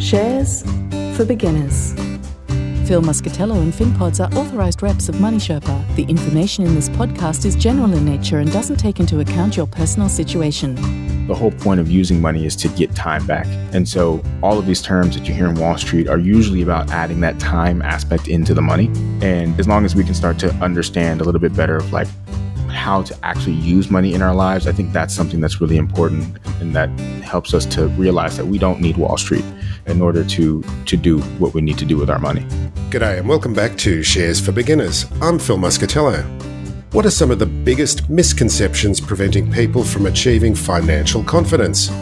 Shares for beginners. Phil Muscatello and Finpods are authorised reps of Money Sherpa. The information in this podcast is general in nature and doesn't take into account your personal situation. The whole point of using money is to get time back. And so all of these terms that you hear in Wall Street are usually about adding that time aspect into the money. And as long as we can start to understand a little bit better of like how to actually use money in our lives, I think that's something that's really important, and that helps us to realize that we don't need Wall Street in order to do what we need to do with our money. G'day and welcome back to Shares for Beginners. I'm Phil Muscatello. What are some of the biggest misconceptions preventing people from achieving financial confidence?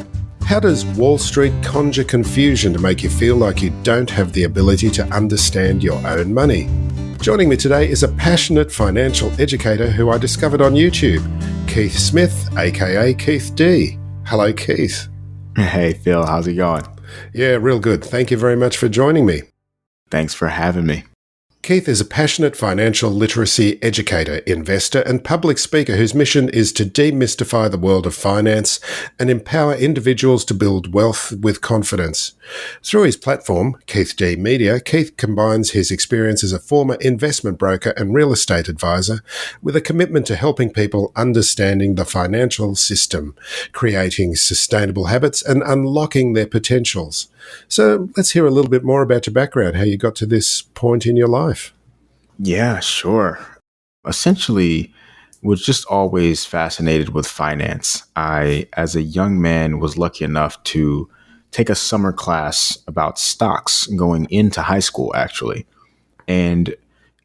How does Wall Street conjure confusion to make you feel like you don't have the ability to understand your own money? Joining me today is a passionate financial educator who I discovered on YouTube, Keith Smith, aka Keith D. Hello, Keith. Hey, Phil, how's it going? Yeah, real good. Thank you very much for joining me. Thanks for having me. Keith is a passionate financial literacy educator, investor, and public speaker whose mission is to demystify the world of finance and empower individuals to build wealth with confidence. Through his platform, Keith D Media, Keith combines his experience as a former investment broker and real estate advisor with a commitment to helping people understanding the financial system, creating sustainable habits, and unlocking their potentials. So let's hear a little bit more about your background, how you got to this point in your life. Yeah, sure. Essentially, was just always fascinated with finance. I, as a young man, was lucky enough to take a summer class about stocks going into high school, actually. And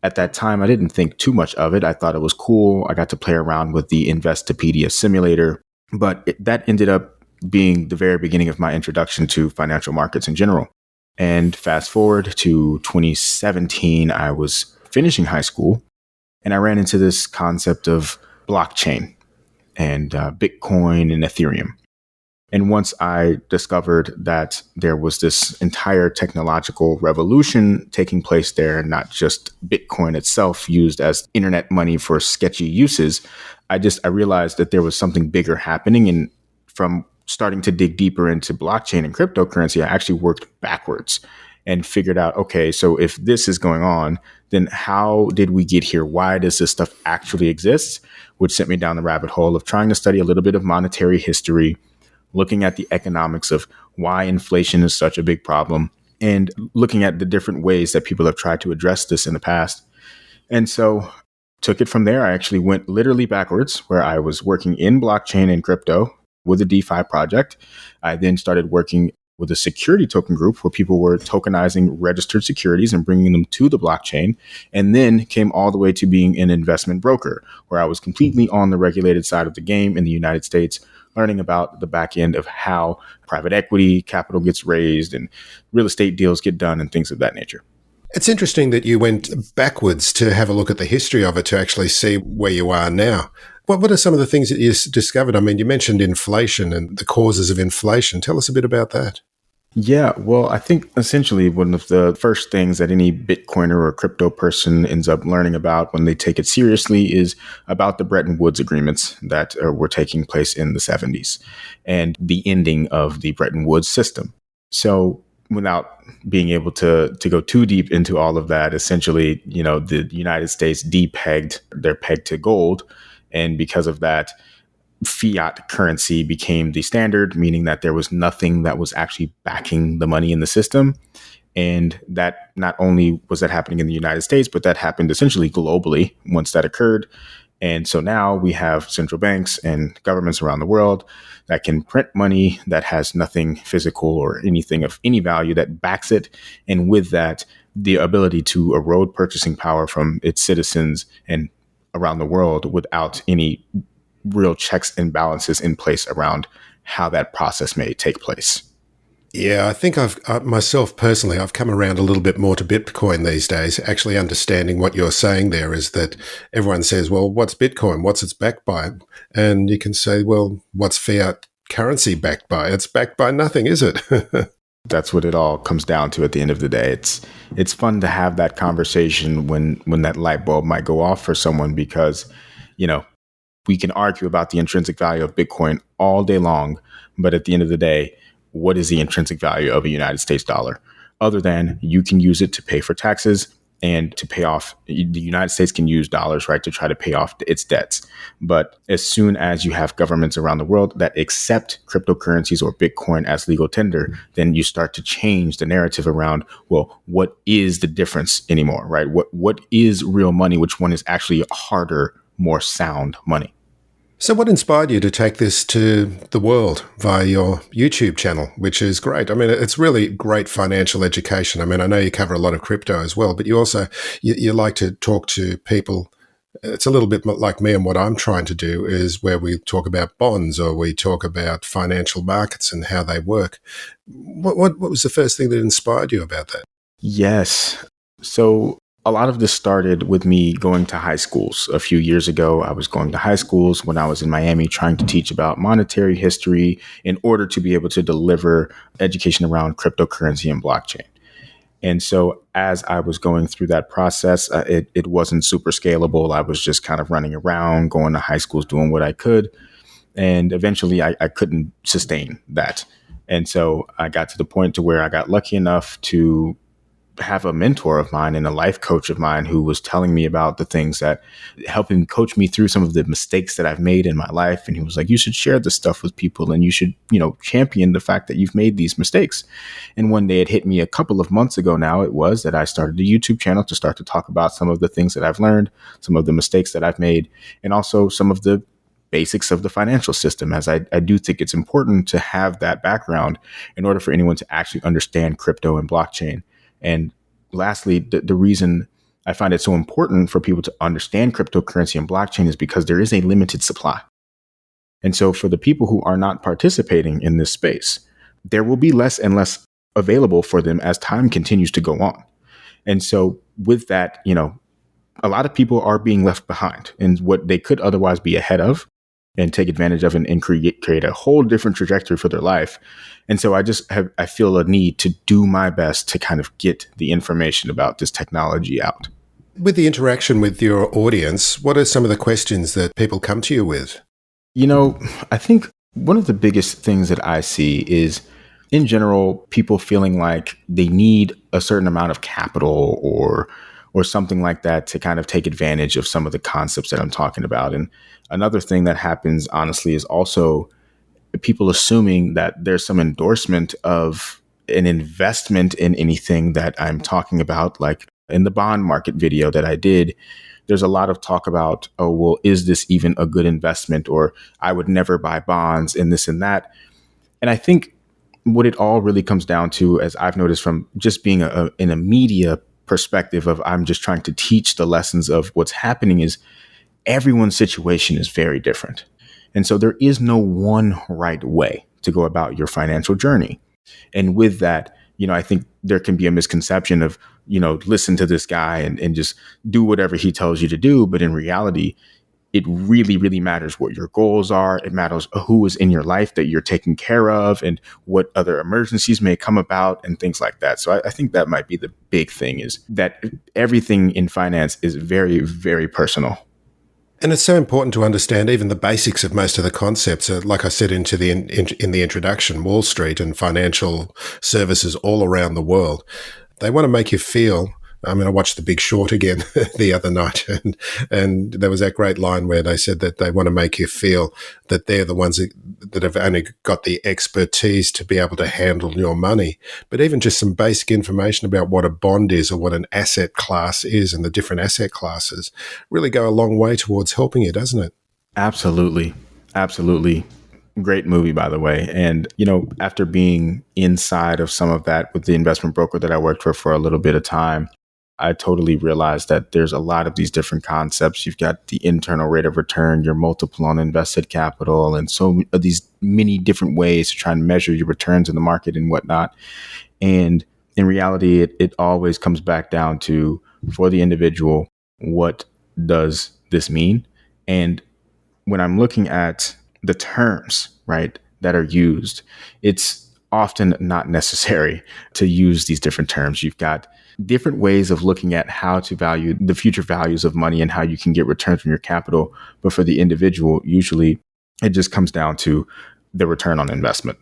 at that time, I didn't think too much of it. I thought it was cool. I got to play around with the Investopedia simulator, but that ended up being the very beginning of my introduction to financial markets in general. And fast forward to 2017, I was finishing high school and I ran into this concept of blockchain and Bitcoin and Ethereum. And once I discovered that there was this entire technological revolution taking place there, not just Bitcoin itself used as internet money for sketchy uses, I realized that there was something bigger happening. And from starting to dig deeper into blockchain and cryptocurrency, I actually worked backwards and figured out, okay, so if this is going on, then how did we get here? Why does this stuff actually exist? Which sent me down the rabbit hole of trying to study a little bit of monetary history, looking at the economics of why inflation is such a big problem, and looking at the different ways that people have tried to address this in the past. And so took it from there. I actually went literally backwards, where I was working in blockchain and crypto with a DeFi project. I then started working with a security token group where people were tokenizing registered securities and bringing them to the blockchain, and then came all the way to being an investment broker, where I was completely on the regulated side of the game in the United States, learning about the back end of how private equity capital gets raised and real estate deals get done and things of that nature. It's interesting that you went backwards to have a look at the history of it to actually see where you are now. What are some of the things that you discovered? I mean, you mentioned inflation and the causes of inflation. Tell us a bit about that. Yeah, well, I think essentially one of the first things that any Bitcoiner or crypto person ends up learning about when they take it seriously is about the Bretton Woods agreements that were taking place in the 70s and the ending of the Bretton Woods system. So without being able to go too deep into all of that, essentially, the United States depegged their peg to gold. And because of that, fiat currency became the standard, meaning that there was nothing that was actually backing the money in the system. And that not only was that happening in the United States, but that happened essentially globally once that occurred. And so now we have central banks and governments around the world that can print money that has nothing physical or anything of any value that backs it. And with that, the ability to erode purchasing power from its citizens and around the world without any real checks and balances in place around how that process may take place. Yeah, I think myself personally, I've come around a little bit more to Bitcoin these days. Actually understanding what you're saying there is that everyone says, well, what's Bitcoin? What's it backed by? And you can say, well, what's fiat currency backed by? It's backed by nothing, is it? That's what it all comes down to at the end of the day. It's fun to have that conversation when that light bulb might go off for someone, because, we can argue about the intrinsic value of Bitcoin all day long, but at the end of the day, what is the intrinsic value of a United States dollar, other than you can use it to pay for taxes and to pay off. The United States can use dollars, right, to try to pay off its debts. But as soon as you have governments around the world that accept cryptocurrencies or Bitcoin as legal tender, then you start to change the narrative around, well, what is the difference anymore, right? What is real money? Which one is actually harder, more sound money? So what inspired you to take this to the world via your YouTube channel, which is great? I mean, it's really great financial education. I mean, I know you cover a lot of crypto as well, but you also, you like to talk to people. It's a little bit like me, and what I'm trying to do is where we talk about bonds or we talk about financial markets and how they work. What was the first thing that inspired you about that? Yes. So a lot of this started with me going to high schools. A few years ago, I was going to high schools when I was in Miami trying to teach about monetary history in order to be able to deliver education around cryptocurrency and blockchain. And so as I was going through that process, it wasn't super scalable. I was just kind of running around, going to high schools, doing what I could. And eventually I couldn't sustain that. And so I got to the point to where I got lucky enough to have a mentor of mine and a life coach of mine who was telling me about the things that helping coach me through some of the mistakes that I've made in my life. And he was like, you should share this stuff with people and you should, champion the fact that you've made these mistakes. And one day it hit me a couple of months ago now, it was that I started a YouTube channel to start to talk about some of the things that I've learned, some of the mistakes that I've made, and also some of the basics of the financial system, as I do think it's important to have that background in order for anyone to actually understand crypto and blockchain. And lastly, the reason I find it so important for people to understand cryptocurrency and blockchain is because there is a limited supply. And so for the people who are not participating in this space, there will be less and less available for them as time continues to go on. And so with that, a lot of people are being left behind in what they could otherwise be ahead of and take advantage of and create a whole different trajectory for their life. And so I feel a need to do my best to kind of get the information about this technology out. With the interaction with your audience, what are some of the questions that people come to you with? I think one of the biggest things that I see is, in general, people feeling like they need a certain amount of capital or something like that to kind of take advantage of some of the concepts that I'm talking about. And another thing that happens, honestly, is also people assuming that there's some endorsement of an investment in anything that I'm talking about. Like in the bond market video that I did, there's a lot of talk about, oh, well, is this even a good investment? Or I would never buy bonds and this and that. And I think what it all really comes down to, as I've noticed from just being in a media perspective of I'm just trying to teach the lessons of what's happening, is everyone's situation is very different. And so there is no one right way to go about your financial journey. And with that, I think there can be a misconception of, listen to this guy and just do whatever he tells you to do. But in reality, it really, really matters what your goals are. It matters who is in your life that you're taking care of and what other emergencies may come about and things like that. So I think that might be the big thing, is that everything in finance is very, very personal. And it's so important to understand even the basics of most of the concepts. Like I said in the introduction, Wall Street and financial services all around the world, they want to make you feel. I mean, I watched The Big Short again the other night, and there was that great line where they said that they want to make you feel that they're the ones that have only got the expertise to be able to handle your money. But even just some basic information about what a bond is or what an asset class is and the different asset classes really go a long way towards helping you, doesn't it? Absolutely. Absolutely. Great movie, by the way. And, after being inside of some of that with the investment broker that I worked for a little bit of time, I totally realized that there's a lot of these different concepts. You've got the internal rate of return, your multiple on invested capital, and so these many different ways to try and measure your returns in the market and whatnot. And in reality, it always comes back down to, for the individual, what does this mean? And when I'm looking at the terms, right, that are used, it's often not necessary to use these different terms. You've got different ways of looking at how to value the future values of money and how you can get returns from your capital. But for the individual, usually it just comes down to the return on investment.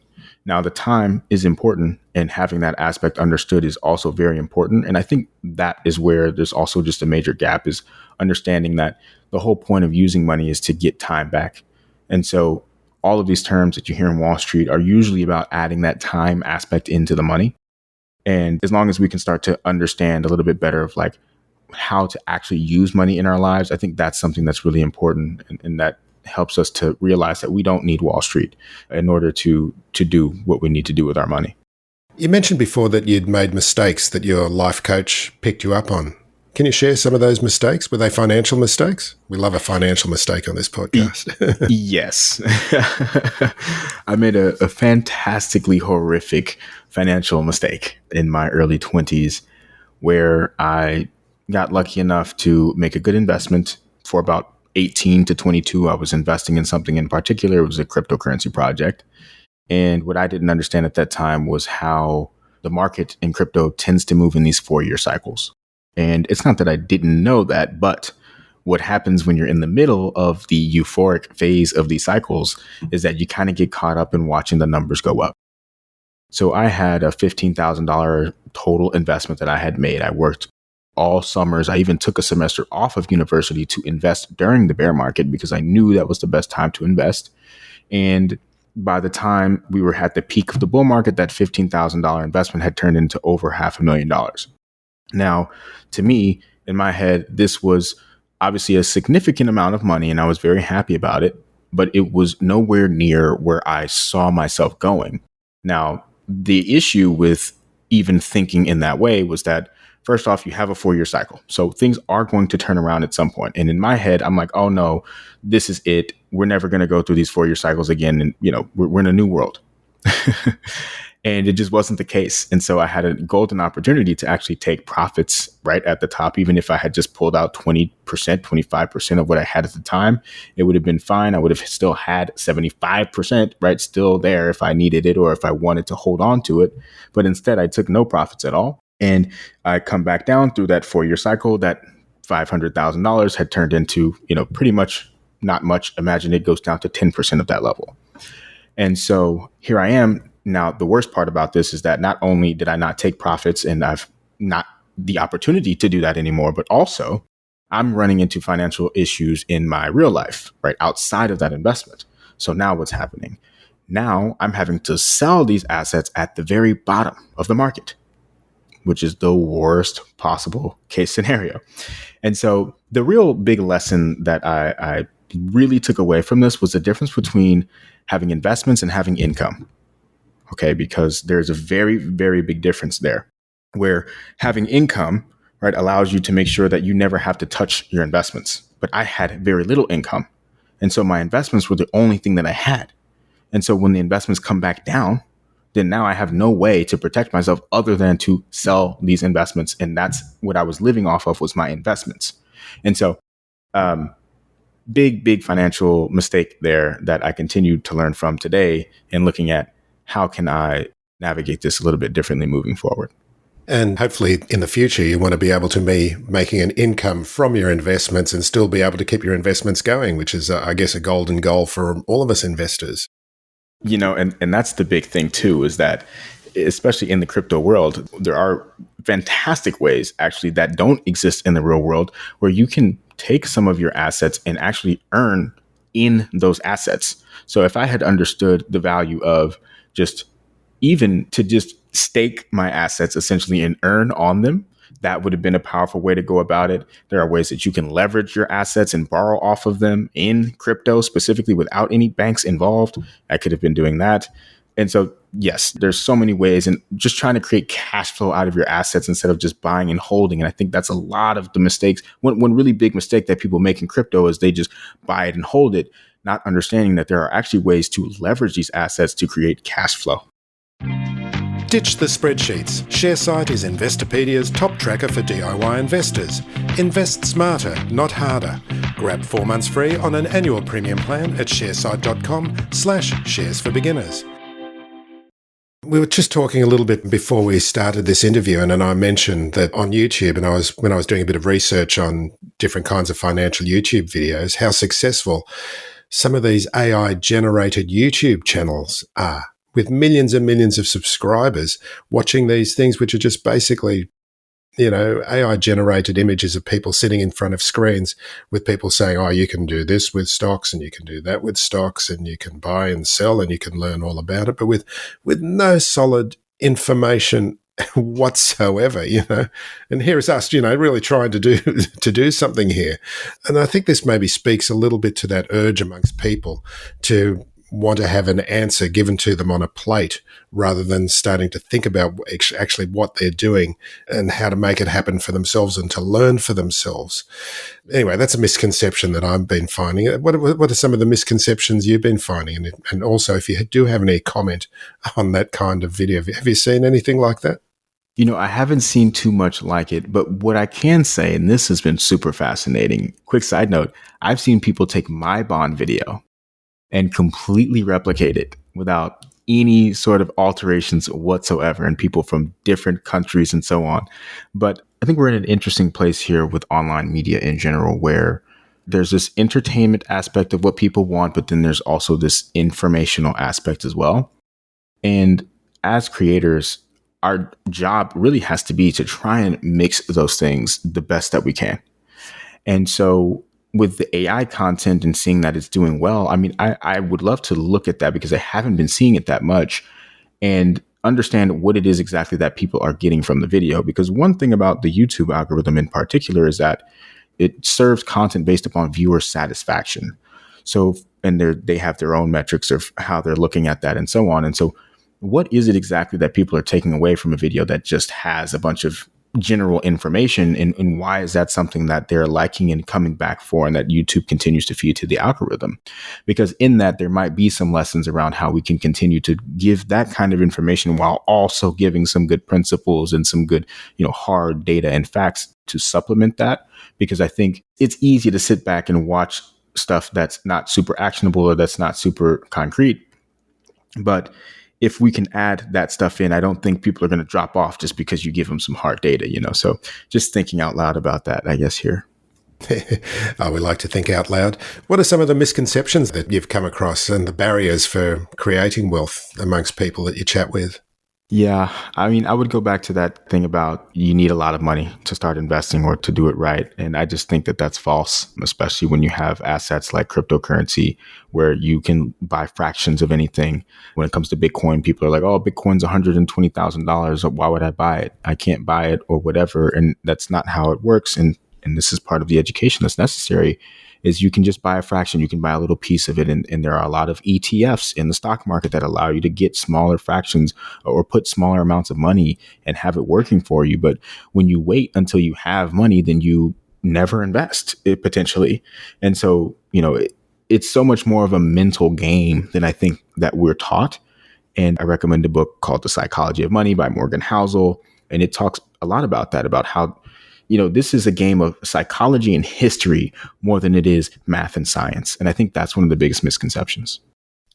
Now, the time is important, and having that aspect understood is also very important. And I think that is where there's also just a major gap, is understanding that the whole point of using money is to get time back. And so all of these terms that you hear in Wall Street are usually about adding that time aspect into the money. And as long as we can start to understand a little bit better of like how to actually use money in our lives, I think that's something that's really important, and that helps us to realize that we don't need Wall Street in order to do what we need to do with our money. You mentioned before that you'd made mistakes that your life coach picked you up on. Can you share some of those mistakes? Were they financial mistakes? We love a financial mistake on this podcast. Yes. I made a fantastically horrific financial mistake in my early 20s, where I got lucky enough to make a good investment. For about 18 to 22, I was investing in something in particular. It was a cryptocurrency project. And what I didn't understand at that time was how the market in crypto tends to move in these 4-year cycles. And it's not that I didn't know that, but what happens when you're in the middle of the euphoric phase of these cycles is that you kind of get caught up in watching the numbers go up. So I had a $15,000 total investment that I had made. I worked all summers. I even took a semester off of university to invest during the bear market because I knew that was the best time to invest. And by the time we were at the peak of the bull market, that $15,000 investment had turned into over $500,000. Now, to me, in my head, this was obviously a significant amount of money, and I was very happy about it, but it was nowhere near where I saw myself going. Now, the issue with even thinking in that way was that, first off, you have a 4-year cycle. So things are going to turn around at some point. And in my head, I'm like, oh no, this is it. We're never going to go through these 4-year cycles again. And, we're in a new world. And it just wasn't the case. And so I had a golden opportunity to actually take profits right at the top. Even if I had just pulled out 20%, 25% of what I had at the time, it would have been fine. I would have still had 75%, right, still there if I needed it or if I wanted to hold on to it. But instead, I took no profits at all. And I come back down through that 4-year cycle. That $500,000 had turned into, pretty much not much. Imagine it goes down to 10% of that level. And so here I am. Now, the worst part about this is that not only did I not take profits and I've not the opportunity to do that anymore, but also I'm running into financial issues in my real life, right, outside of that investment. So now what's happening? Now I'm having to sell these assets at the very bottom of the market, which is the worst possible case scenario. And so the real big lesson that I really took away from this was the difference between having investments and having income. Okay, because there's a very, very big difference there, where having income, right, allows you to make sure that you never have to touch your investments. But I had very little income. And so my investments were the only thing that I had. And so when the investments come back down, then now I have no way to protect myself other than to sell these investments. And that's what I was living off of, was my investments. And so big financial mistake there that I continue to learn from today, and looking at how can I navigate this a little bit differently moving forward. And hopefully in the future, you want to be able to be making an income from your investments and still be able to keep your investments going, which is, I guess, a golden goal for all of us investors. And that's the big thing too, is that especially in the crypto world, there are fantastic ways actually that don't exist in the real world, where you can take some of your assets and actually earn in those assets. So if I had understood the value of just stake my assets essentially and earn on them, that would have been a powerful way to go about it. There are ways that you can leverage your assets and borrow off of them in crypto, specifically without any banks involved. I could have been doing that. And so, yes, there's so many ways, and just trying to create cash flow out of your assets instead of just buying and holding. And I think that's a lot of the mistakes. One really big mistake that people make in crypto is they just buy it and hold it, not understanding that there are actually ways to leverage these assets to create cash flow. Ditch the spreadsheets. ShareSite is Investopedia's top tracker for DIY investors. Invest smarter, not harder. Grab 4 months free on an annual premium plan at sharesite.com/shares for beginners. We were just talking a little bit before we started this interview, and I mentioned that on YouTube, and when I was doing a bit of research on different kinds of financial YouTube videos, how successful some of these AI-generated YouTube channels are, with millions and millions of subscribers watching these things, which are just basically, AI generated images of people sitting in front of screens with people saying, oh, you can do this with stocks and you can do that with stocks and you can buy and sell and you can learn all about it, but with no solid information whatsoever. And here's us, really trying to do something here. And I think this maybe speaks a little bit to that urge amongst people to want to have an answer given to them on a plate rather than starting to think about actually what they're doing and how to make it happen for themselves and to learn for themselves. Anyway, that's a misconception that I've been finding. What are some of the misconceptions you've been finding? And also, if you do have any comment on that kind of video, have you seen anything like that? I haven't seen too much like it, but what I can say, and this has been super fascinating, quick side note, I've seen people take my bond video and completely replicate it without any sort of alterations whatsoever, and people from different countries and so on. But I think we're in an interesting place here with online media in general, where there's this entertainment aspect of what people want, but then there's also this informational aspect as well. And as creators, our job really has to be to try and mix those things the best that we can. And so with the AI content and seeing that it's doing well, I would love to look at that because I haven't been seeing it that much and understand what it is exactly that people are getting from the video. Because one thing about the YouTube algorithm in particular is that it serves content based upon viewer satisfaction. So, and they have their own metrics of how they're looking at that and so on. And so what is it exactly that people are taking away from a video that just has a bunch of general information, and why is that something that they're liking and coming back for and that YouTube continues to feed to the algorithm? Because in that, there might be some lessons around how we can continue to give that kind of information while also giving some good principles and some good, hard data and facts to supplement that. Because I think it's easy to sit back and watch stuff that's not super actionable or that's not super concrete. But if we can add that stuff in, I don't think people are going to drop off just because you give them some hard data, So just thinking out loud about that, I guess, here. Oh, we like to think out loud. What are some of the misconceptions that you've come across and the barriers for creating wealth amongst people that you chat with? Yeah, I would go back to that thing about you need a lot of money to start investing or to do it right. And I just think that that's false, especially when you have assets like cryptocurrency where you can buy fractions of anything. When it comes to Bitcoin, people are like, oh, Bitcoin's $120,000. Why would I buy it? I can't buy it or whatever. And that's not how it works. And this is part of the education that's necessary, is you can just buy a fraction. You can buy a little piece of it. And there are a lot of ETFs in the stock market that allow you to get smaller fractions or put smaller amounts of money and have it working for you. But when you wait until you have money, then you never invest it potentially. And so, it's so much more of a mental game than I think that we're taught. And I recommend a book called The Psychology of Money by Morgan Housel. And it talks a lot about that, about how this is a game of psychology and history more than it is math and science. And I think that's one of the biggest misconceptions.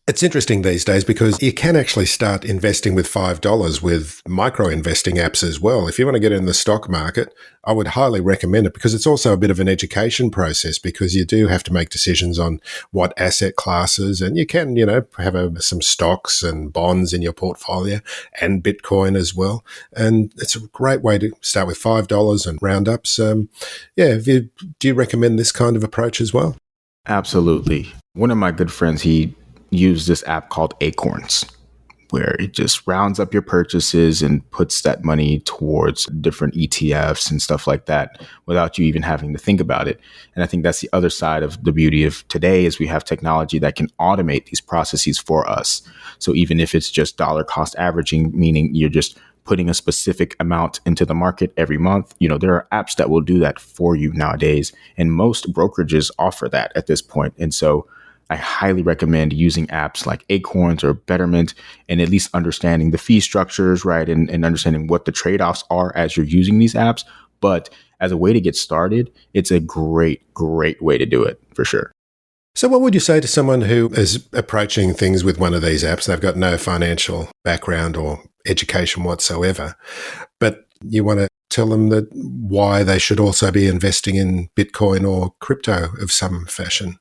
It's interesting these days because you can actually start investing with $5 with micro investing apps as well. If you want to get in the stock market, I would highly recommend it because it's also a bit of an education process because you do have to make decisions on what asset classes, and you can, have some stocks and bonds in your portfolio and Bitcoin as well. And it's a great way to start with $5 and round ups. Do you recommend this kind of approach as well? Absolutely. One of my good friends, he used this app called Acorns, where it just rounds up your purchases and puts that money towards different ETFs and stuff like that without you even having to think about it. And I think that's the other side of the beauty of today is we have technology that can automate these processes for us. So even if it's just dollar cost averaging, meaning you're just putting a specific amount into the market every month, there are apps that will do that for you nowadays. And most brokerages offer that at this point. And so I highly recommend using apps like Acorns or Betterment and at least understanding the fee structures, right? And understanding what the trade-offs are as you're using these apps. But as a way to get started, it's a great, great way to do it for sure. So what would you say to someone who is approaching things with one of these apps? They've got no financial background or education whatsoever, but you want to tell them that why they should also be investing in Bitcoin or crypto of some fashion?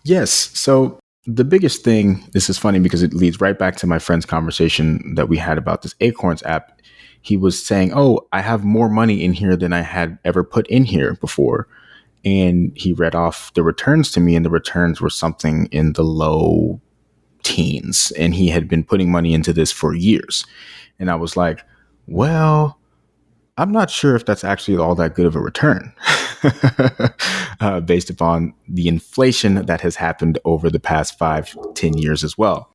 Yes. So the biggest thing, this is funny because it leads right back to my friend's conversation that we had about this Acorns app. He was saying, oh, I have more money in here than I had ever put in here before. And he read off the returns to me, and the returns were something in the low teens. And he had been putting money into this for years. And I was like, well, I'm not sure if that's actually all that good of a return based upon the inflation that has happened over the past 5-10 years as well.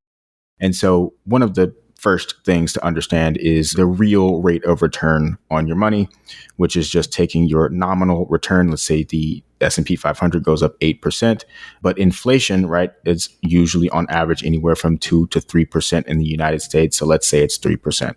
And so one of the first things to understand is the real rate of return on your money, which is just taking your nominal return. Let's say the S&P 500 goes up 8%, but inflation, right, is usually on average anywhere from 2 to 3% in the United States. So let's say it's 3%.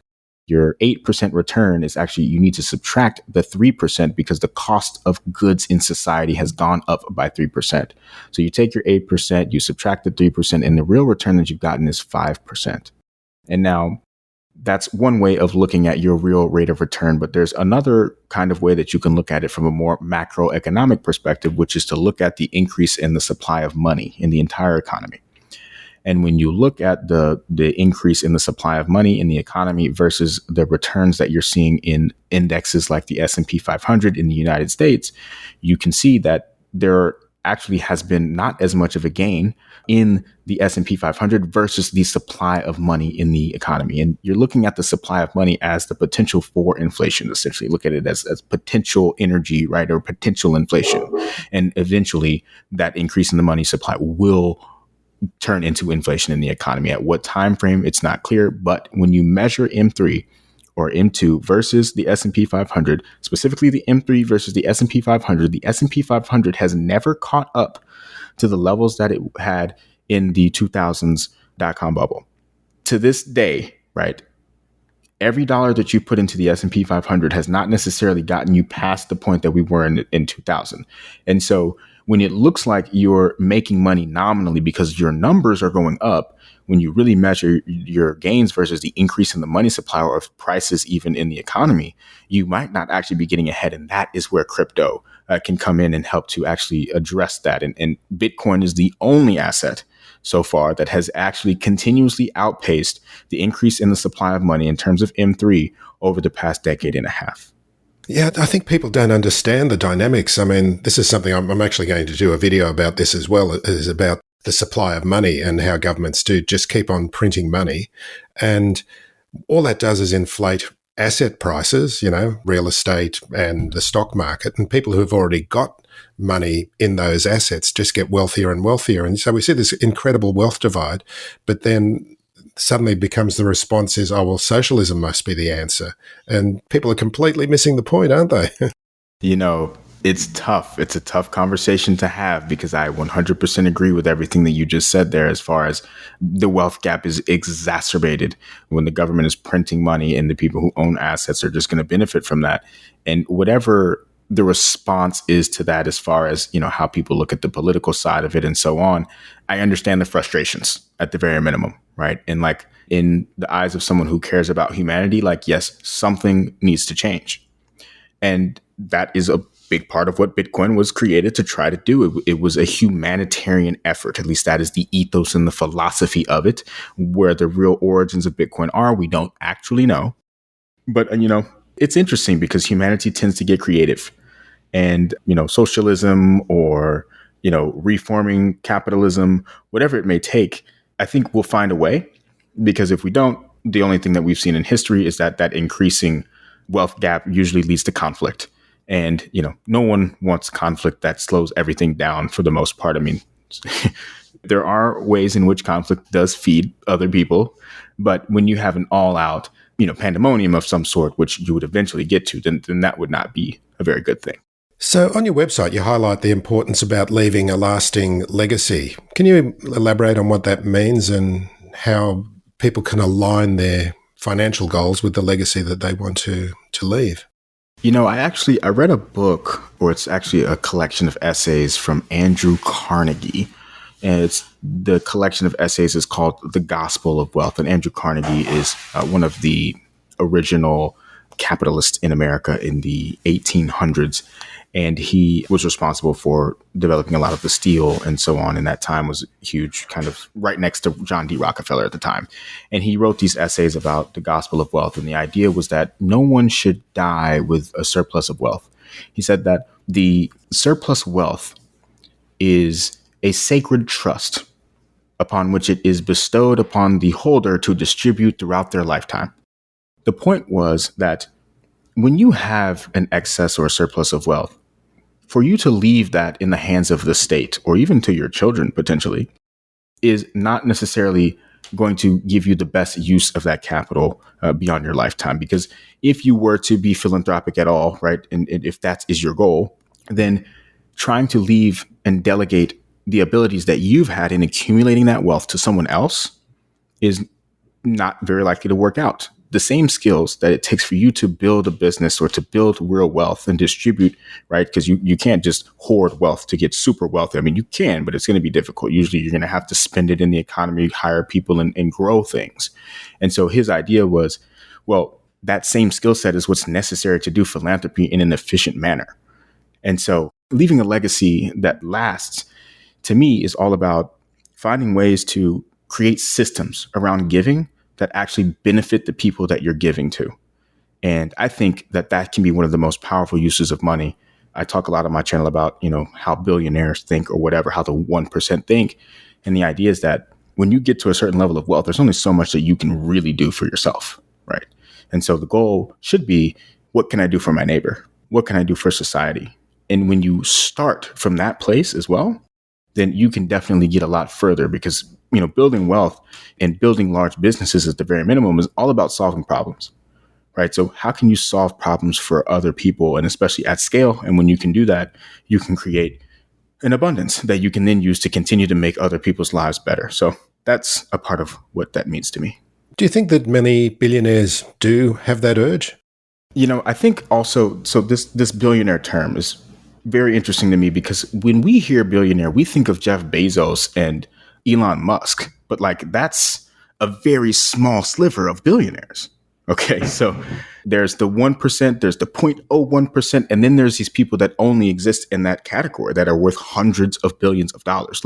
Your 8% return is actually, you need to subtract the 3% because the cost of goods in society has gone up by 3%. So you take your 8%, you subtract the 3%, and the real return that you've gotten is 5%. And now that's one way of looking at your real rate of return. But there's another kind of way that you can look at it from a more macroeconomic perspective, which is to look at the increase in the supply of money in the entire economy. And when you look at the increase in the supply of money in the economy versus the returns that you're seeing in indexes like the S&P 500 in the United States, you can see that there actually has been not as much of a gain in the S&P 500 versus the supply of money in the economy. And you're looking at the supply of money as the potential for inflation, essentially. Look at it as potential energy, right, or potential inflation. And eventually that increase in the money supply will turn into inflation in the economy. At what time frame, it's not clear. But when you measure M3 or M2 versus the S&P 500, specifically the M3 versus the S&P 500, the S&P 500 has never caught up to the levels that it had in the 2000s dot-com bubble. To this day, right, every dollar that you put into the S&P 500 has not necessarily gotten you past the point that we were in 2000. And so when it looks like you're making money nominally because your numbers are going up, when you really measure your gains versus the increase in the money supply or of prices even in the economy, you might not actually be getting ahead. And that is where crypto can come in and help to actually address that. And Bitcoin is the only asset so far that has actually continuously outpaced the increase in the supply of money in terms of M3 over the past decade and a half. Yeah, I think people don't understand the dynamics. I mean, this is something I'm actually going to do a video about this as well, is about the supply of money and how governments do just keep on printing money. And all that does is inflate asset prices, you know, real estate and the stock market. And people who have already got money in those assets just get wealthier and wealthier. And so we see this incredible wealth divide, but then suddenly becomes the response is, oh, well, socialism must be the answer. And people are completely missing the point, aren't they? You know, it's tough. It's a tough conversation to have because I 100% agree with everything that you just said there as far as the wealth gap is exacerbated when the government is printing money and the people who own assets are just going to benefit from that. And whatever the response is to that as far as, you know, how people look at the political side of it and so on, I understand the frustrations at the very minimum, right? And like in the eyes of someone who cares about humanity, like, yes, something needs to change. And that is a big part of what Bitcoin was created to try to do. It was a humanitarian effort. At least that is the ethos and the philosophy of it. Where the real origins of Bitcoin are, we don't actually know. But, you know, it's interesting because humanity tends to get creative. And, you know, socialism or, you know, reforming capitalism, whatever it may take, I think we'll find a way. Because if we don't, the only thing that we've seen in history is that increasing wealth gap usually leads to conflict. And, you know, no one wants conflict that slows everything down for the most part. I mean, there are ways in which conflict does feed other people. But when you have an all out, you know, pandemonium of some sort, which you would eventually get to, then that would not be a very good thing. So on your website, you highlight the importance about leaving a lasting legacy. Can you elaborate on what that means and how people can align their financial goals with the legacy that they want to leave? You know, I read a book, or it's actually a collection of essays from Andrew Carnegie. And the collection of essays is called The Gospel of Wealth. And Andrew Carnegie is one of the original capitalist in America in the 1800s. And he was responsible for developing a lot of the steel and so on. And that time was huge, kind of right next to John D. Rockefeller at the time. And he wrote these essays about the gospel of wealth. And the idea was that no one should die with a surplus of wealth. He said that the surplus wealth is a sacred trust upon which it is bestowed upon the holder to distribute throughout their lifetime. The point was that when you have an excess or a surplus of wealth, for you to leave that in the hands of the state or even to your children potentially is not necessarily going to give you the best use of that capital beyond your lifetime. Because if you were to be philanthropic at all, right, and if that is your goal, then trying to leave and delegate the abilities that you've had in accumulating that wealth to someone else is not very likely to work out. The same skills that it takes for you to build a business or to build real wealth and distribute, right? Because you can't just hoard wealth to get super wealthy. I mean, you can, but it's going to be difficult. Usually you're going to have to spend it in the economy, hire people and grow things. And so his idea was, well, that same skill set is what's necessary to do philanthropy in an efficient manner. And so leaving a legacy that lasts, to me, is all about finding ways to create systems around giving that actually benefit the people that you're giving to. And I think that that can be one of the most powerful uses of money. I talk a lot on my channel about, how billionaires think or whatever, how the 1% think. And the idea is that when you get to a certain level of wealth, there's only so much that you can really do for yourself, right? And so the goal should be, what can I do for my neighbor? What can I do for society? And when you start from that place as well, then you can definitely get a lot further because, building wealth and building large businesses at the very minimum is all about solving problems, right? So how can you solve problems for other people and especially at scale? And when you can do that, you can create an abundance that you can then use to continue to make other people's lives better. So that's a part of what that means to me. Do you think that many billionaires do have that urge? I think also, so this billionaire term is very interesting to me because when we hear billionaire, we think of Jeff Bezos and Elon Musk, but that's a very small sliver of billionaires. Okay, so there's the 1%, there's the 0.01%, and then there's these people that only exist in that category that are worth hundreds of billions of dollars.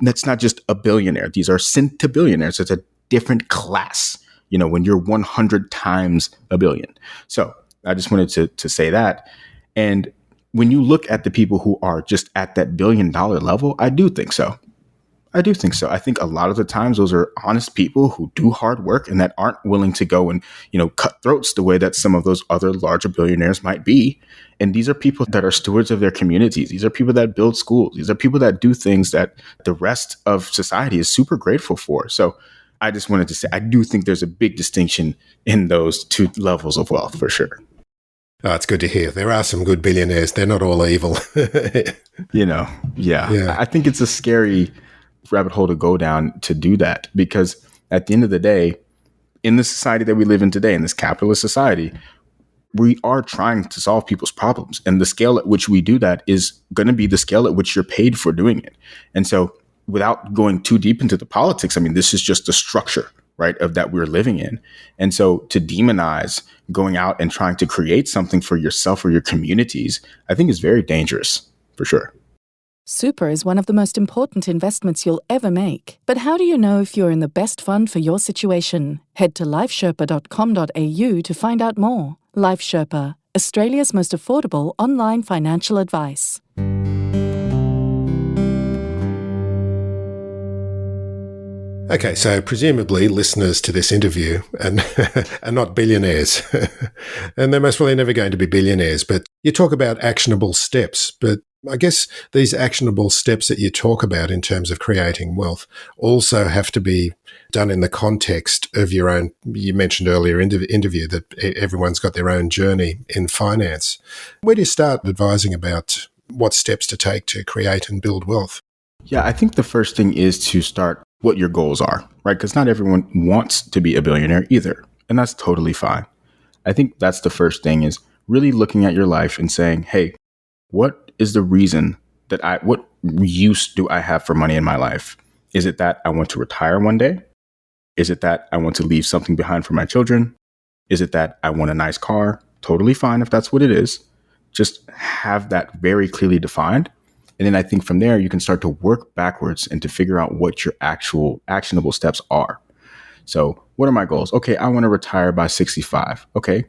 That's not just a billionaire. These are centibillionaires. It's a different class, when you're 100 times a billion. So I just wanted to say that. And when you look at the people who are just at that $1 billion level, I do think so. I think a lot of the times those are honest people who do hard work and that aren't willing to go and, cut throats the way that some of those other larger billionaires might be. And these are people that are stewards of their communities. These are people that build schools. These are people that do things that the rest of society is super grateful for. So I just wanted to say, I do think there's a big distinction in those two levels of wealth for sure. Oh, it's good to hear. There are some good billionaires. They're not all evil. Yeah. I think it's a scary rabbit hole to go down to do that because at the end of the day, in the society that we live in today, in this capitalist society, we are trying to solve people's problems. And the scale at which we do that is going to be the scale at which you're paid for doing it. And so without going too deep into the politics, this is just the structure, right, of that we're living in. And so to demonize going out and trying to create something for yourself or your communities, I think is very dangerous for sure. Super is one of the most important investments you'll ever make. But how do you know if you're in the best fund for your situation? Head to lifesherpa.com.au to find out more. Life Sherpa, Australia's most affordable online financial advice. Okay, so presumably listeners to this interview are not billionaires, and they're most probably never going to be billionaires, but you talk about actionable steps, but I guess these actionable steps that you talk about in terms of creating wealth also have to be done in the context of your own. You mentioned earlier in the interview that everyone's got their own journey in finance. Where do you start advising about what steps to take to create and build wealth? Yeah, I think the first thing is to start what your goals are, right? Because not everyone wants to be a billionaire either. And that's totally fine. I think that's the first thing is really looking at your life and saying, hey, what is the reason what use do I have for money in my life? Is it that I want to retire one day? Is it that I want to leave something behind for my children? Is it that I want a nice car? Totally fine if that's what it is. Just have that very clearly defined. And then I think from there, you can start to work backwards and to figure out what your actual actionable steps are. So what are my goals? Okay, I want to retire by 65. Okay,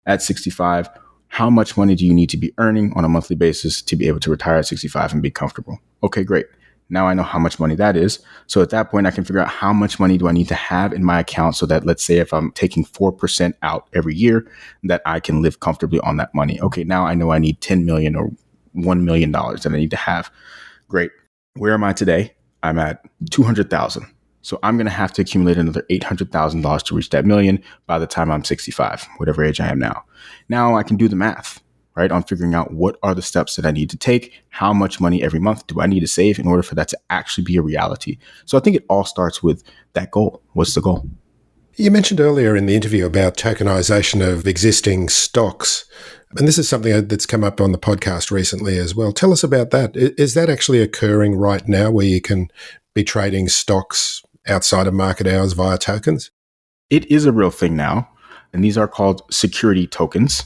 at 65, how much money do you need to be earning on a monthly basis to be able to retire at 65 and be comfortable? Okay, great. Now I know how much money that is. So at that point, I can figure out how much money do I need to have in my account so that, let's say, if I'm taking 4% out every year, that I can live comfortably on that money. Okay, now I know I need 10 million or $1 million that I need to have. Great. Where am I today? I'm at 200,000. So I'm going to have to accumulate another $800,000 to reach that million by the time I'm 65, whatever age I am now. Now I can do the math, right, on figuring out what are the steps that I need to take, how much money every month do I need to save in order for that to actually be a reality. So I think it all starts with that goal. What's the goal? You mentioned earlier in the interview about tokenization of existing stocks, and this is something that's come up on the podcast recently as well. Tell us about that. Is that actually occurring right now where you can be trading stocks outside of market hours via tokens? It is a real thing now, and these are called security tokens,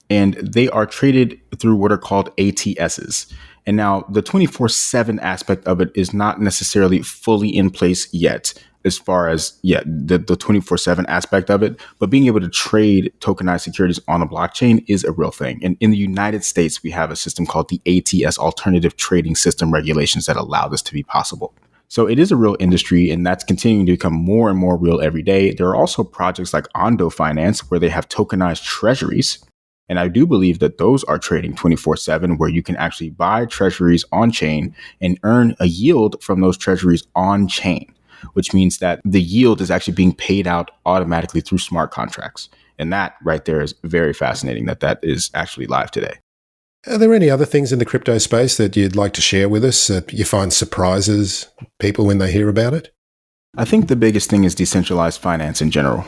and they are traded through what are called ATSs. And now the 24/7 aspect of it is not necessarily fully in place yet, as far as the 24/7 aspect of it, but being able to trade tokenized securities on a blockchain is a real thing. And in the United States, we have a system called the ATS, Alternative Trading System regulations, that allow this to be possible. So it is a real industry, and that's continuing to become more and more real every day. There are also projects like Ondo Finance where they have tokenized treasuries. And I do believe that those are trading 24/7, where you can actually buy treasuries on chain and earn a yield from those treasuries on chain, which means that the yield is actually being paid out automatically through smart contracts. And that right there is very fascinating that is actually live today. Are there any other things in the crypto space that you'd like to share with us that you find surprises people when they hear about it? I think the biggest thing is decentralized finance in general.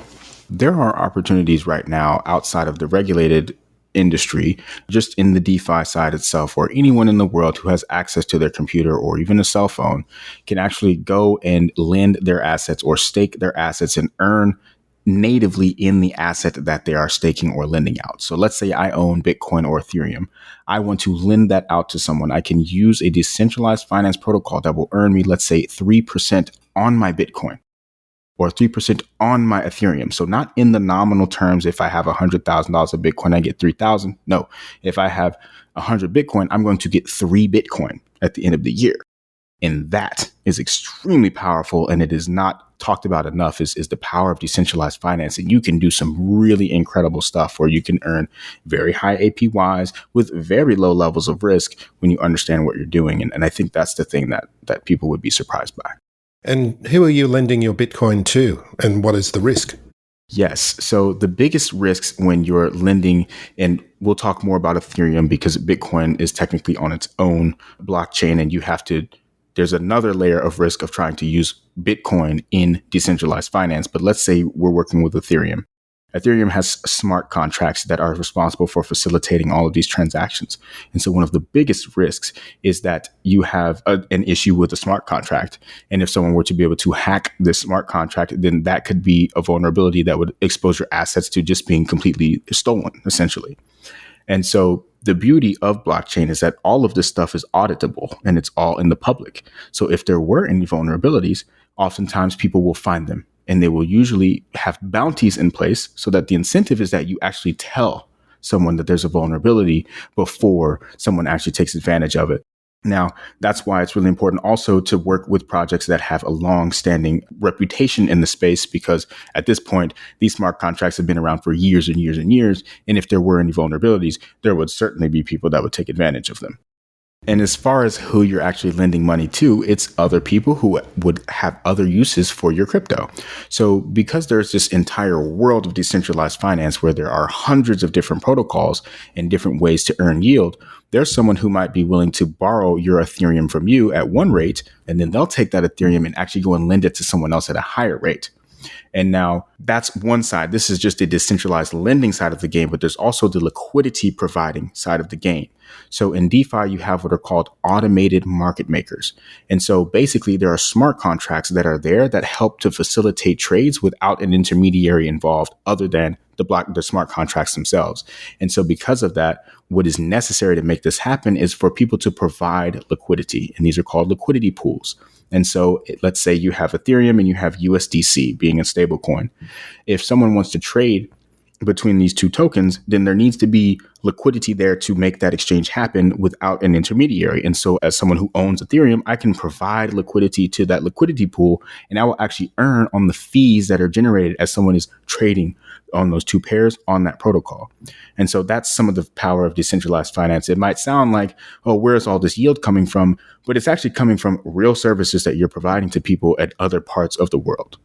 There are opportunities right now outside of the regulated industry, just in the DeFi side itself, where anyone in the world who has access to their computer or even a cell phone can actually go and lend their assets or stake their assets and earn natively in the asset that they are staking or lending out. So let's say I own Bitcoin or Ethereum. I want to lend that out to someone. I can use a decentralized finance protocol that will earn me, let's say, 3% on my Bitcoin or 3% on my Ethereum. So not in the nominal terms, if I have $100,000 of Bitcoin, I get 3,000. No, if I have 100 Bitcoin, I'm going to get 3 Bitcoin at the end of the year. And that is extremely powerful, and it is not talked about enough, is the power of decentralized finance. And you can do some really incredible stuff where you can earn very high APYs with very low levels of risk when you understand what you're doing. And I think that's the thing that people would be surprised by. And who are you lending your Bitcoin to, and what is the risk? Yes. So the biggest risks when you're lending, and we'll talk more about Ethereum because Bitcoin is technically on its own blockchain, and there's another layer of risk of trying to use Bitcoin in decentralized finance. But let's say we're working with Ethereum. Ethereum has smart contracts that are responsible for facilitating all of these transactions. And so one of the biggest risks is that you have an issue with a smart contract. And if someone were to be able to hack this smart contract, then that could be a vulnerability that would expose your assets to just being completely stolen, essentially. And so the beauty of blockchain is that all of this stuff is auditable and it's all in the public. So if there were any vulnerabilities, oftentimes people will find them, and they will usually have bounties in place so that the incentive is that you actually tell someone that there's a vulnerability before someone actually takes advantage of it. Now, that's why it's really important also to work with projects that have a long-standing reputation in the space, because at this point, these smart contracts have been around for years and years and years. And if there were any vulnerabilities, there would certainly be people that would take advantage of them. And as far as who you're actually lending money to, it's other people who would have other uses for your crypto. So because there's this entire world of decentralized finance where there are hundreds of different protocols and different ways to earn yield, there's someone who might be willing to borrow your Ethereum from you at one rate, and then they'll take that Ethereum and actually go and lend it to someone else at a higher rate. And now that's one side. This is just a decentralized lending side of the game, but there's also the liquidity providing side of the game. So in DeFi, you have what are called automated market makers. And so basically there are smart contracts that are there that help to facilitate trades without an intermediary involved other than the smart contracts themselves. And so because of that, what is necessary to make this happen is for people to provide liquidity. And these are called liquidity pools. And so let's say you have Ethereum and you have USDC being a stable coin. If someone wants to trade between these two tokens, then there needs to be liquidity there to make that exchange happen without an intermediary. And so as someone who owns Ethereum, I can provide liquidity to that liquidity pool, and I will actually earn on the fees that are generated as someone is trading on those two pairs on that protocol. And so that's some of the power of decentralized finance. It might sound like, oh, where's all this yield coming from? But it's actually coming from real services that you're providing to people at other parts of the world.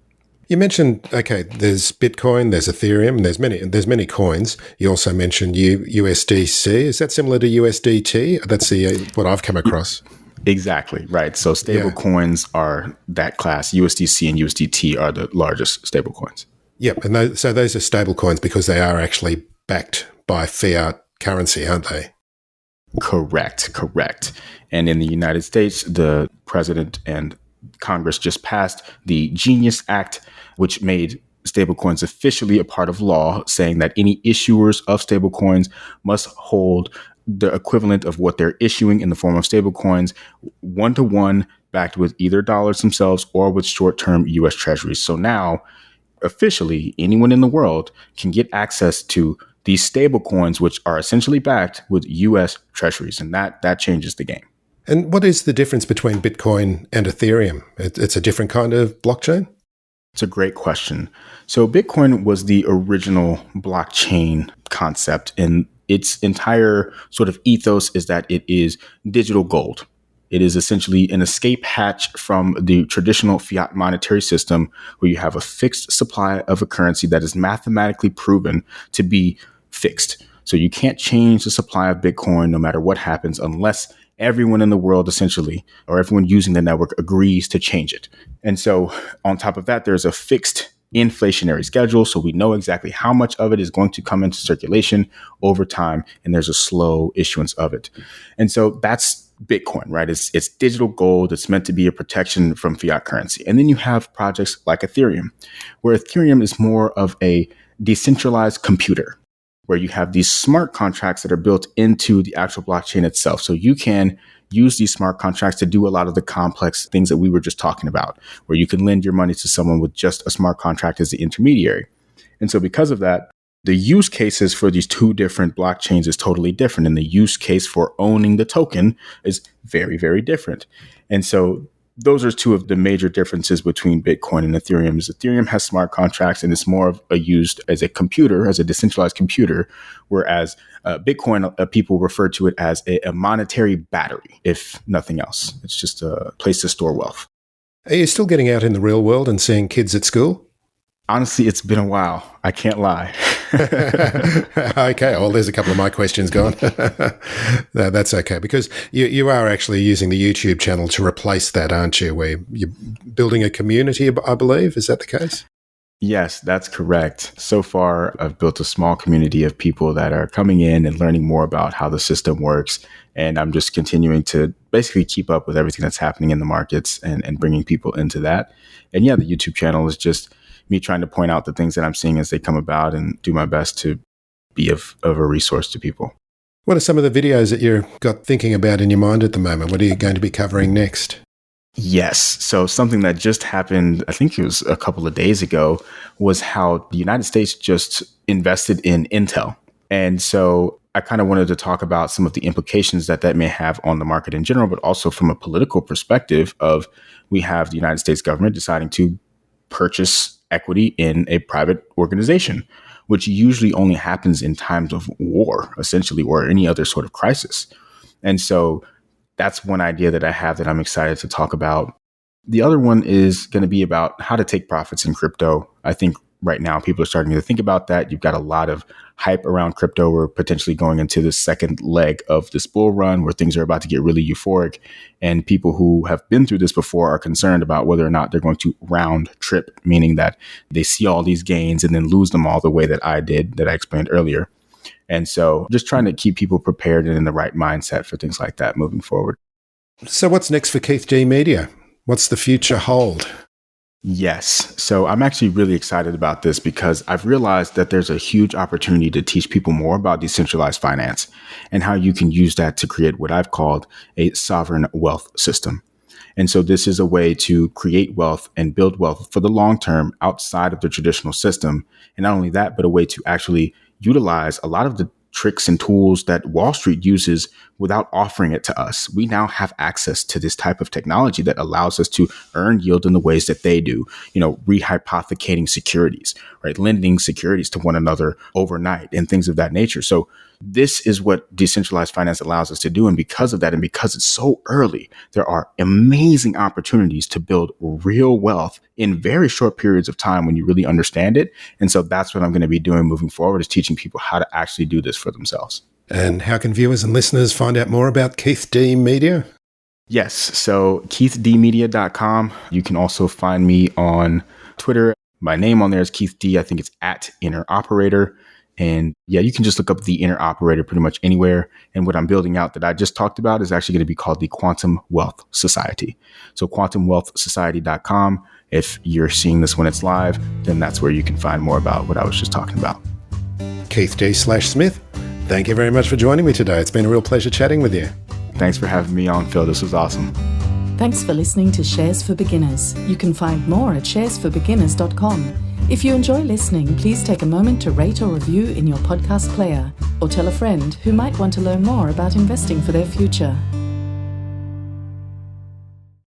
You mentioned, okay, there's Bitcoin, there's Ethereum, and there's many coins. You also mentioned USDC. Is that similar to USDT? That's what I've come across. Exactly, right. So stable coins are that class. USDC and USDT are the largest stable coins. Yep, and those are stable coins because they are actually backed by fiat currency, aren't they? Correct. And in the United States, the president and Congress just passed the Genius Act, which made stablecoins officially a part of law, saying that any issuers of stablecoins must hold the equivalent of what they're issuing in the form of stablecoins, 1-to-1, backed with either dollars themselves or with short-term U.S. treasuries. So now, officially, anyone in the world can get access to these stablecoins, which are essentially backed with U.S. treasuries, and that changes the game. And what is the difference between Bitcoin and Ethereum? It's a different kind of blockchain? It's a great question. So Bitcoin was the original blockchain concept, and its entire sort of ethos is that it is digital gold. It is essentially an escape hatch from the traditional fiat monetary system where you have a fixed supply of a currency that is mathematically proven to be fixed. So you can't change the supply of Bitcoin no matter what happens unless everyone in the world essentially, or everyone using the network agrees to change it. And so on top of that, there's a fixed inflationary schedule. So we know exactly how much of it is going to come into circulation over time. And there's a slow issuance of it. And so that's Bitcoin, right? It's digital gold. It's meant to be a protection from fiat currency. And then you have projects like Ethereum, where Ethereum is more of a decentralized computer, where you have these smart contracts that are built into the actual blockchain itself. So you can use these smart contracts to do a lot of the complex things that we were just talking about, where you can lend your money to someone with just a smart contract as the intermediary. And so because of that, the use cases for these two different blockchains is totally different. And the use case for owning the token is very, very different. And so those are two of the major differences between Bitcoin and Ethereum. Ethereum has smart contracts and it's more of used as a computer, as a decentralized computer, whereas Bitcoin, people refer to it as a monetary battery, if nothing else. It's just a place to store wealth. Are you still getting out in the real world and seeing kids at school? Honestly, it's been a while. I can't lie. Okay, well, there's a couple of my questions gone. No, that's okay, because you are actually using the YouTube channel to replace that, aren't you? Where you're building a community, I believe. Is that the case? Yes, that's correct. So far, I've built a small community of people that are coming in and learning more about how the system works. And I'm just continuing to basically keep up with everything that's happening in the markets and bringing people into that. And yeah, the YouTube channel is just me trying to point out the things that I'm seeing as they come about and do my best to be of a resource to people. What are some of the videos that you've got thinking about in your mind at the moment? What are you going to be covering next? Yes. So something that just happened, I think it was a couple of days ago, was how the United States just invested in Intel. And so I kind of wanted to talk about some of the implications that may have on the market in general, but also from a political perspective of we have the United States government deciding to purchase equity in a private organization, which usually only happens in times of war, essentially, or any other sort of crisis. And so that's one idea that I have that I'm excited to talk about. The other one is going to be about how to take profits in crypto. I think right now people are starting to think about that. You've got a lot of hype around crypto. We're potentially going into the second leg of this bull run where things are about to get really euphoric. And people who have been through this before are concerned about whether or not they're going to round trip, meaning that they see all these gains and then lose them all the way that I did, that I explained earlier. And so just trying to keep people prepared and in the right mindset for things like that moving forward. So what's next for Keith G Media? What's the future hold? Yes. So I'm actually really excited about this because I've realized that there's a huge opportunity to teach people more about decentralized finance and how you can use that to create what I've called a sovereign wealth system. And so this is a way to create wealth and build wealth for the long term outside of the traditional system. And not only that, but a way to actually utilize a lot of the tricks and tools that Wall Street uses without offering it to us. We now have access to this type of technology that allows us to earn yield in the ways that they do, rehypothecating securities, right? Lending securities to one another overnight and things of that nature. So this is what decentralized finance allows us to do. And because of that, and because it's so early, there are amazing opportunities to build real wealth in very short periods of time when you really understand it. And so that's what I'm going to be doing moving forward, is teaching people how to actually do this for themselves. And how can viewers and listeners find out more about Keith D Media? Yes. So keithdmedia.com. You can also find me on Twitter. My name on there is Keith D. I think it's @InnerOperator. And yeah, you can just look up the Inner Operator pretty much anywhere. And what I'm building out that I just talked about is actually going to be called the Quantum Wealth Society. So quantumwealthsociety.com. If you're seeing this when it's live, then that's where you can find more about what I was just talking about. Keith D/Smith, thank you very much for joining me today. It's been a real pleasure chatting with you. Thanks for having me on, Phil. This was awesome. Thanks for listening to Shares for Beginners. You can find more at sharesforbeginners.com. If you enjoy listening, please take a moment to rate or review in your podcast player, or tell a friend who might want to learn more about investing for their future.